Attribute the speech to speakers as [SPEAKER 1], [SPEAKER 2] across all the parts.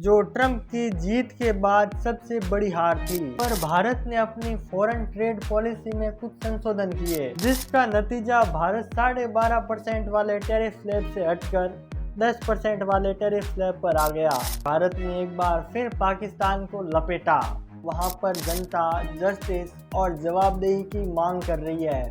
[SPEAKER 1] जो ट्रंप की जीत के बाद सबसे बड़ी हार थी। पर भारत ने अपनी फॉरेन ट्रेड पॉलिसी में कुछ संशोधन किए, जिसका नतीजा भारत 12.5% वाले टैरिफ स्लैब से हटकर 10% वाले टैरिफ स्लैब पर आ गया। भारत ने एक बार फिर पाकिस्तान को लपेटा। वहां पर जनता जस्टिस और जवाबदेही की मांग कर रही है।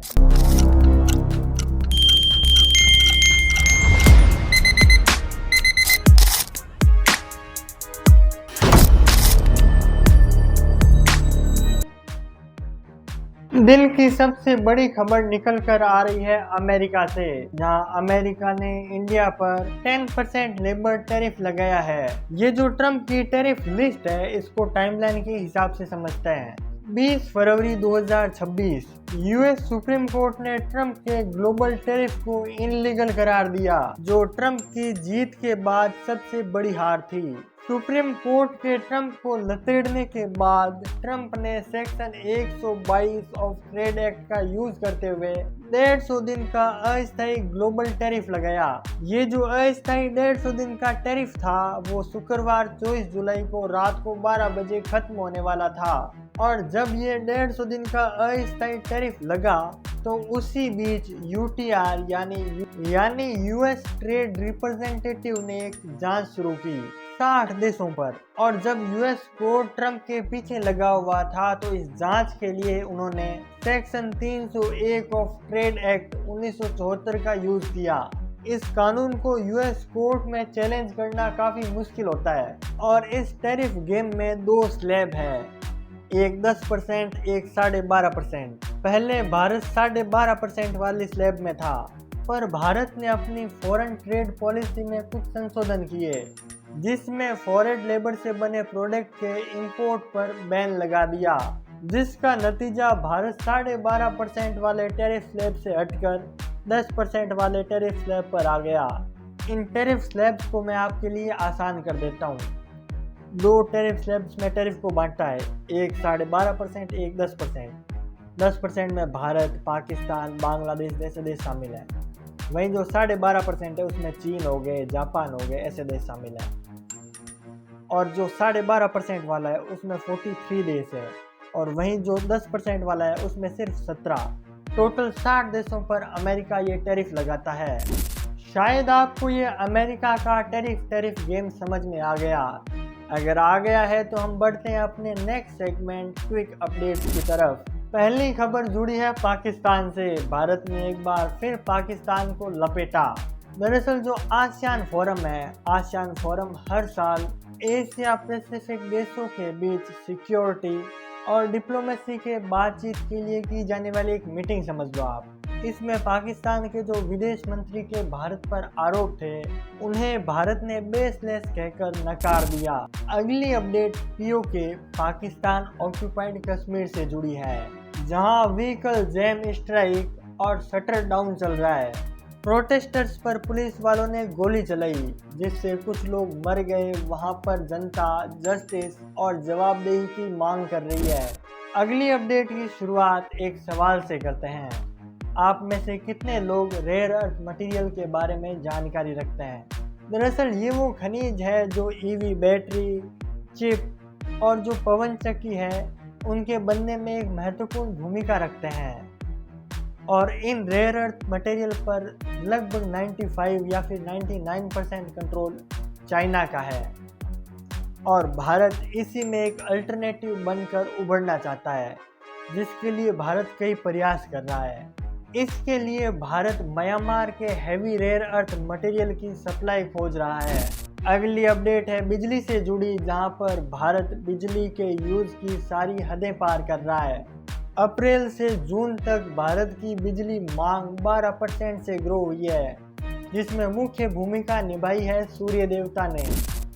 [SPEAKER 1] दिन की सबसे बड़ी खबर निकल कर आ रही है अमेरिका से, जहां अमेरिका ने इंडिया पर 10% लेबर टैरिफ लगाया है। ये जो ट्रंप की टैरिफ लिस्ट है, इसको टाइमलाइन के हिसाब से समझते हैं। 20 फरवरी 2026 यूएस सुप्रीम कोर्ट ने ट्रंप के ग्लोबल टैरिफ को इनलीगल करार दिया, जो ट्रंप की जीत के बाद सबसे बड़ी हार थी। सुप्रीम कोर्ट के ट्रंप को लतेड़ने के बाद ट्रंप ने सेक्शन 122 ऑफ ट्रेड एक्ट का यूज करते हुए 150 दिन का अस्थायी ग्लोबल टैरिफ लगाया। ये जो अस्थायी 150 दिन का टैरिफ था, वो शुक्रवार 24 जुलाई को रात को 12 बजे खत्म होने वाला था। और जब ये 150 दिन का अस्थायी टैरिफ लगा, तो उसी बीच यूटीआर यानी यूएस ट्रेड रिप्रेजेंटेटिव ने एक जांच शुरू की 60 देशों पर। और जब यूएस कोर्ट ट्रंप के पीछे लगा हुआ था, तो इस जांच के लिए उन्होंने सेक्शन 301 ऑफ ट्रेड एक्ट 1974 का यूज किया। इस कानून को यूएस कोर्ट में चैलेंज करना काफी मुश्किल होता है। और इस टैरिफ गेम में 2 स्लैब है, एक 10%, एक 12.5%। पहले भारत 12.5% वाली स्लैब में था, पर भारत ने अपनी फॉरेन ट्रेड पॉलिसी में कुछ संशोधन किए, जिसमें फॉरेन लेबर से बने प्रोडक्ट के इंपोर्ट पर बैन लगा दिया, जिसका नतीजा भारत 12.5% वाले टैरिफ स्लैब से हटकर 10% वाले टैरिफ स्लैब पर आ गया। इन टैरिफ स्लैब्स को मैं आपके लिए आसान कर देता हूँ। 2 टैरिफ स्लैब्स में टैरिफ को बांटा है, एक 12.5%, एक 10%। 10% में भारत, पाकिस्तान, बांग्लादेश जैसे देश शामिल हैं। वहीं जो 12.5% है, उसमें चीन हो गए, जापान हो गए, ऐसे देश शामिल हैं। और जो 12.5% वाला है, उसमें 43 देश है। और वहीं जो 10% वाला है, उसमें सिर्फ 17। टोटल 60 देशों पर अमेरिका ये टैरिफ लगाता है। शायद आपको ये अमेरिका का टैरिफ गेम समझ में आ गया। अगर आ गया है तो हम बढ़ते हैं अपने नेक्स्ट सेगमेंट क्विक अपडेट्स की तरफ। पहली खबर जुड़ी है पाकिस्तान से। भारत ने एक बार फिर पाकिस्तान को लपेटा। दरअसल जो आसियान फोरम है, आसियान फोरम हर साल एशिया पैसिफिक देशों के बीच सिक्योरिटी और डिप्लोमेसी के बातचीत के लिए की जाने वाली एक मीटिंग समझ लो आप। इसमें पाकिस्तान के जो विदेश मंत्री के भारत पर आरोप थे, उन्हें भारत ने बेसलेस कहकर नकार दिया। अगली update PoK Pakistan occupied Kashmir से जुड़ी है, जहां व्हीकल जैम स्ट्राइक और शटर डाउन चल रहा है। प्रोटेस्टर्स पर पुलिस वालों ने गोली चलाई, जिससे कुछ लोग मर गए। वहां पर जनता जस्टिस और जवाबदेही की मांग कर रही है। अगली अपडेट की शुरुआत एक सवाल से करते हैं। आप में से कितने लोग रेयर अर्थ मटेरियल के बारे में जानकारी रखते हैं? दरअसल ये वो खनिज है जो ईवी बैटरी, चिप और जो पवन चक्की है, उनके बनने में एक महत्वपूर्ण भूमिका रखते हैं। और इन रेयर अर्थ मटेरियल पर लगभग 95 या फिर 99% कंट्रोल चाइना का है। और भारत इसी में एक अल्टरनेटिव बनकर उभरना चाहता है, जिसके लिए भारत कई प्रयास कर रहा है। इसके लिए भारत म्यांमार के हैवी रेयर अर्थ मटेरियल की सप्लाई खोज रहा है। अगली अपडेट है बिजली से जुड़ी, जहां पर भारत बिजली के यूज की सारी हदें पार कर रहा है। अप्रैल से जून तक भारत की बिजली मांग 12% से ग्रो हुई है, जिसमें मुख्य भूमिका निभाई है सूर्य देवता ने।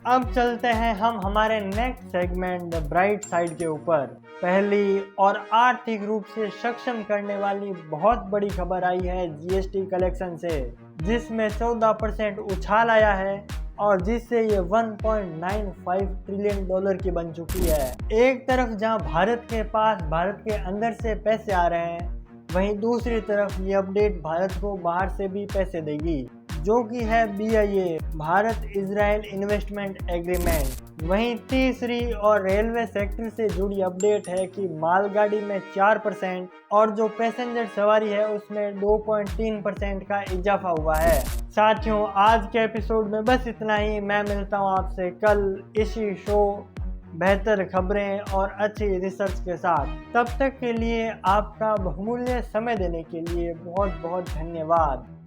[SPEAKER 1] अब चलते हैं हम हमारे next segment the bright side के ऊपर। पहली और आर्थिक रूप से सक्षम करने वाली बहुत बड़ी खबर आई है जीएसटी कलेक्शन से, जिसमें 14% उछाल आया है और जिससे ये $1.95 ट्रिलियन की बन चुकी है। एक तरफ जहां भारत के पास भारत के अंदर से पैसे आ रहे हैं, वहीं दूसरी तरफ ये अपडेट भारत को बाहर से भी पैसे देगी। जो कि है BIA Bharat Israel investment agreement. वहीं तीसरी और रेलवे सेक्टर से जुड़ी अपडेट है कि मालगाड़ी में 4% और जो पैसेंजर सवारी है उसमें 2.3% का इजाफा हुआ है। साथियों, आज के एपिसोड में बस इतना ही। मैं मिलता हूँ आपसे कल इसी शो बेहतर खबरें और अच्छी रिसर्च के साथ। तब तक के लिए आपका बहुमूल्य समय देने के लिए बहुत बहुत धन्यवाद।